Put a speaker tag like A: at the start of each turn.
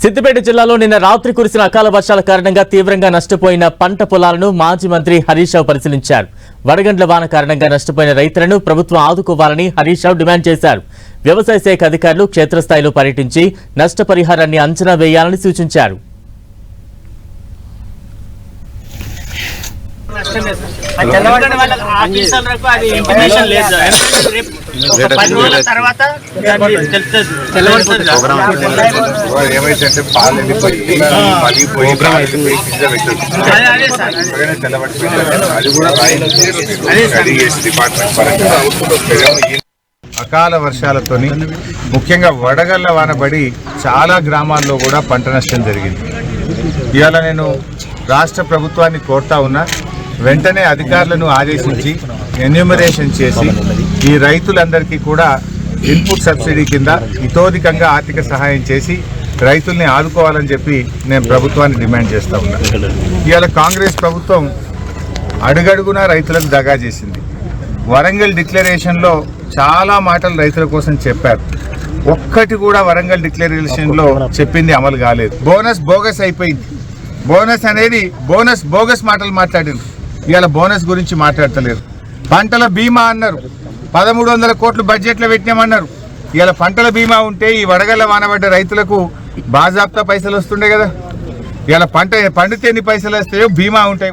A: సిద్దిపేట జిల్లాలో నిన్న రాత్రి కురిసిన అకాల వర్షాల కారణంగా తీవ్రంగా నష్టపోయిన పంట పొలాలను మాజీ మంత్రి హరీష్ రావు పరిశీలించారు. వడగండ్ల వాన కారణంగా నష్టపోయిన రైతులను ప్రభుత్వం ఆదుకోవాలని హరీష్ రావు డిమాండ్ చేశారు. వ్యవసాయ శాఖ అధికారులు క్షేత్రస్థాయిలో పర్యటించి నష్టపరిహారాన్ని అంచనా వేయాలని సూచించారు.
B: ఏమైతే పాలు వెళ్ళిపోయి పలిగిపోయి అది కూడా డిపార్ట్మెంట్ పరంగా అకాల వర్షాలతోని ముఖ్యంగా వడగళ్ల వానబడి చాలా గ్రామాల్లో కూడా పంట నష్టం జరిగింది. ఇవాళ నేను రాష్ట్ర ప్రభుత్వాన్ని కోరుతా ఉన్నా, వెంటనే అధికారులను ఆదేశించి ఎన్యూమరేషన్ చేసి ఈ రైతులందరికీ కూడా ఇన్పుట్ సబ్సిడీ కింద ఇతోధికంగా ఆర్థిక సహాయం చేసి రైతుల్ని ఆదుకోవాలని చెప్పి నేను ప్రభుత్వాన్ని డిమాండ్ చేస్తా ఉన్నా. ఇవాళ కాంగ్రెస్ ప్రభుత్వం అడుగడుగునా రైతులకు దగా చేసింది. వరంగల్ డిక్లరేషన్లో చాలా మాటలు రైతుల కోసం చెప్పారు. ఒక్కటి కూడా వరంగల్ డిక్లరేషన్లో చెప్పింది అమలు కాలేదు. బోనస్ బోగస్ అయిపోయింది. బోనస్ అనేది బోగస్ మాటలు మాట్లాడారు. ఇవాళ బోనస్ గురించి మాట్లాడతలేరు. పంటల బీమా అన్నారు, 1300 కోట్లు బడ్జెట్లో పెట్టినామన్నారు. ఇవాళ పంటల బీమా ఉంటే ఈ వడగళ్ళ వానబడ్డ రైతులకు బాజాబ్తా పైసలు వస్తుండే కదా. ఇవాళ పంట పండితే ఎన్ని పైసలు వస్తాయో బీమా ఉంటాయి.